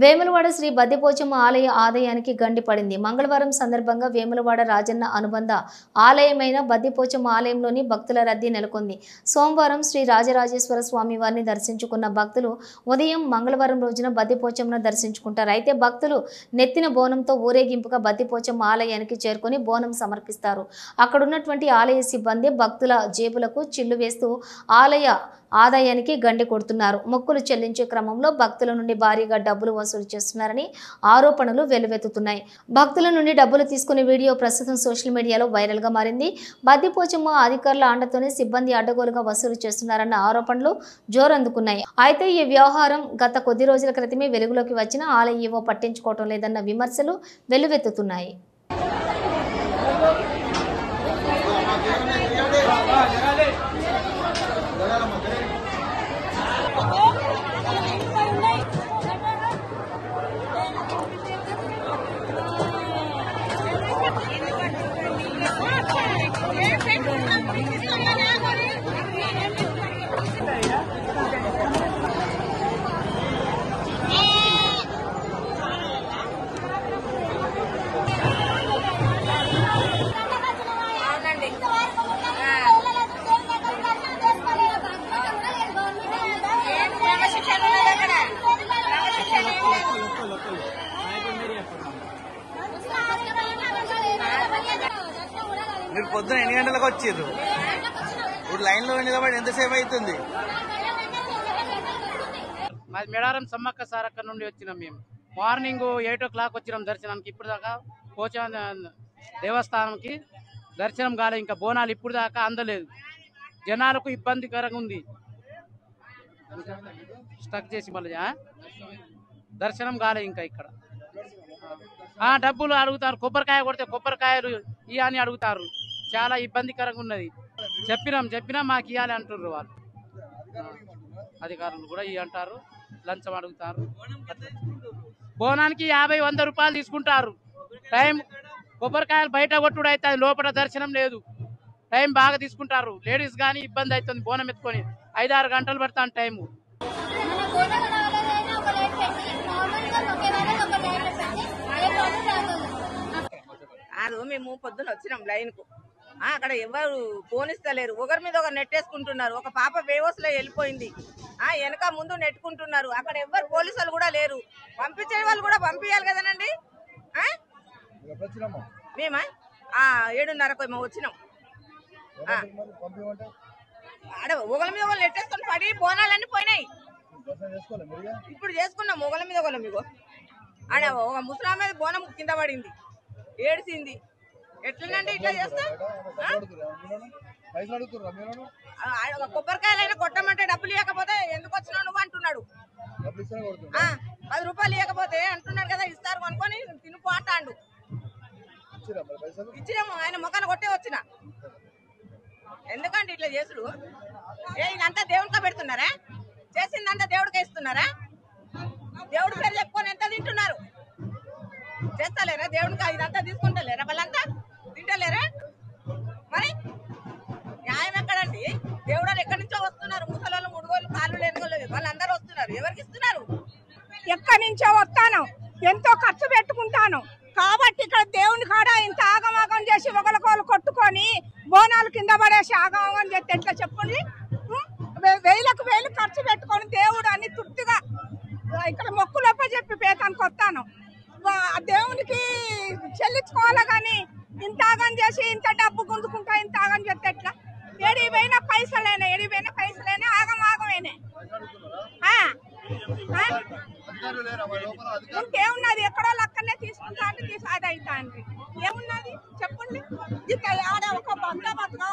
వేములవాడ శ్రీ బద్దిపోచమ్మ ఆలయ ఆదాయానికి గండి పడింది. మంగళవారం సందర్భంగా వేములవాడ రాజన్న అనుబంధ ఆలయమైన బద్దిపోచమ్మ ఆలయంలోని భక్తుల రద్దీ నెలకొంది. సోమవారం శ్రీ రాజరాజేశ్వర స్వామి వారిని దర్శించుకున్న భక్తులు ఉదయం మంగళవారం రోజున బద్దిపోచమ్మను దర్శించుకుంటారు. అయితే భక్తులు నెత్తిన బోనంతో ఊరేగింపుగా బద్దిపోచమ్మ ఆలయానికి చేరుకొని బోనం సమర్పిస్తారు. అక్కడున్నటువంటి ఆలయ సిబ్బంది భక్తుల జేబులకు చిల్లు వేస్తూ ఆలయ ఆదాయానికి గండి కొడుతున్నారు. మొక్కులు చెల్లించే క్రమంలో భక్తుల నుండి భారీగా డబ్బులు వసూలు చేస్తున్నారని ఆరోపణలు వెల్లువెత్తుతున్నాయి. భక్తుల నుండి డబ్బులు తీసుకునే వీడియో ప్రస్తుతం సోషల్ మీడియాలో వైరల్ గా మారింది. బద్దిపోచమ్మ అధికారుల అండతోనే సిబ్బంది అడ్డగోలుగా వసూలు చేస్తున్నారన్న ఆరోపణలు జోరందుకున్నాయి. అయితే ఈ వ్యవహారం గత కొద్ది రోజుల క్రితమే వెలుగులోకి వచ్చిన ఆలయ ఈవో పట్టించుకోవటం లేదన్న విమర్శలు వెల్లువెత్తుతున్నాయి. మీరు పొద్దున ఎన్ని గంటలకు వచ్చారు? ఇప్పుడు లైన్ లో నిలబడి ఎంతసేపు అవుతుంది? మాది మేడారం సమ్మక్క సారక్క నుండి వచ్చినాం. మేము మార్నింగ్ 8 o'clock వచ్చినాం దర్శనానికి. ఇప్పుడు దాకా పోచా దేవస్థానంకి దర్శనం కాలే, ఇంకా బోనాలు ఇప్పుడు దాకా అందలేదు. జనాలకు ఇబ్బందికరంగా ఉంది. స్టక్ చేసి మళ్ళీ దర్శనం కాలే ఇంకా ఇక్కడ. డబ్బులు అడుగుతారు, కొబ్బరికాయ కొడితే కొబ్బరికాయలు ఇవని అడుగుతారు. చాలా ఇబ్బందికరంగా ఉన్నది. చెప్పినా మాకు ఇవ్వాలి అంటున్నారు వాళ్ళు. అధికారులు కూడా ఇవి అంటారు, లంచం అడుగుతారు. బోనానికి 50-100 రూపాయలు తీసుకుంటారు. టైం కొబ్బరికాయలు బయట కొట్టుడు అవుతుంది, లోపల దర్శనం లేదు. టైం బాగా తీసుకుంటారు. లేడీస్ కానీ ఇబ్బంది అవుతుంది, బోనం ఎత్తుకొని 5-6 గంటలు పడతాను టైము. మేము పొద్దున వచ్చినాం లైన్ కు. అక్కడ ఎవరు పోనిస్తలేరు, ఒకరి మీద ఒకరు నెట్టేసుకుంటున్నారు. ఒక పాప బేవస్లో వెళ్ళిపోయింది, వెనక ముందు నెట్టుకుంటున్నారు. అక్కడ ఎవరు పోలీసులు కూడా లేరు. పంపించే వాళ్ళు కూడా పంపించాలి కదనండి. మేమా 7:30కు ఏమో వచ్చినాం. ఆడ ఒకరి మీద ఒకరు నెట్టేసుకొని పడి బోనాలన్నీ పోయినాయి. ఇప్పుడు చేసుకున్నాం ఒకరి మీద ఒకరు. మీకు ఆడ ఒక ముసలాం మీద బోనం కింద పడింది, ఏడిసింది. ఎట్లనండి ఇట్లా చేస్తా? కొబ్బరికాయలైనా కొట్టమంటే డబ్బులు ఇవ్వకపోతే ఎందుకు వచ్చినావు నువ్వు అంటున్నాడు. 10 రూపాయలు ఇవ్వకపోతే అంటున్నాడు కదా, ఇస్తారు అనుకొని తినుకో అంటాడు. ఇచ్చినాము, ఆయన మొక్కను కొట్టే వచ్చిన. ఎందుకంటే ఇట్లా చేసుడు? ఇదంతా దేవుడికే పెడుతున్నారా? చేసిందంతా దేవుడికే ఇస్తున్నారా? దేవుడి పేరు చెప్పుకొని ఎంత తింటున్నారు? చేస్తలేరా దేవుడికి? ఇదంతా తీసుకుంటలేరా? వాళ్ళంతా తింటలేరా? మరి న్యాయం ఎక్కడండి? దేవుడు ఎక్కడి నుంచో వస్తున్నారు. ముసలోళ్ళు, ముడుగోళ్ళు, కాళ్ళు లేని వాళ్ళందరూ వస్తున్నారు. ఎవరికి ఇస్తున్నారు? ఎక్కడి నుంచో వస్తాను, ఎంతో ఖర్చు పెట్టుకుంటాను కాబట్టి ఇక్కడ దేవుని కాడ ఇంత ఆగమాగం చేసి ఒకరికొకరు కొట్టుకొని బోనాలు కింద పడేసి ఆగమాగం చేస్తే ఎట్లా చెప్పండి? వేలకు వేలు ఖర్చు పెట్టుకొని దేవుడు అని తృప్తిగా ఇక్కడ మొక్కులప్ప చెప్పి పేతానికి వస్తాను. దేవునికి చెల్లించుకోవాలి కానీ ఇంత ఆగం చేసి ఇంత డబ్బు గుంజుకుంటా ఇంత ఆగం చేస్తే ఎట్లా? ఎడిపోయినా పైసలేనా ఆగమాగమేనే. ఇంకేమున్నది? ఎక్కడో లక్కనే తీసుకుంటా అంటే అది అవుతా అండి. ఏమున్నది చెప్పండి? ఆడ ఒక బంద బతుక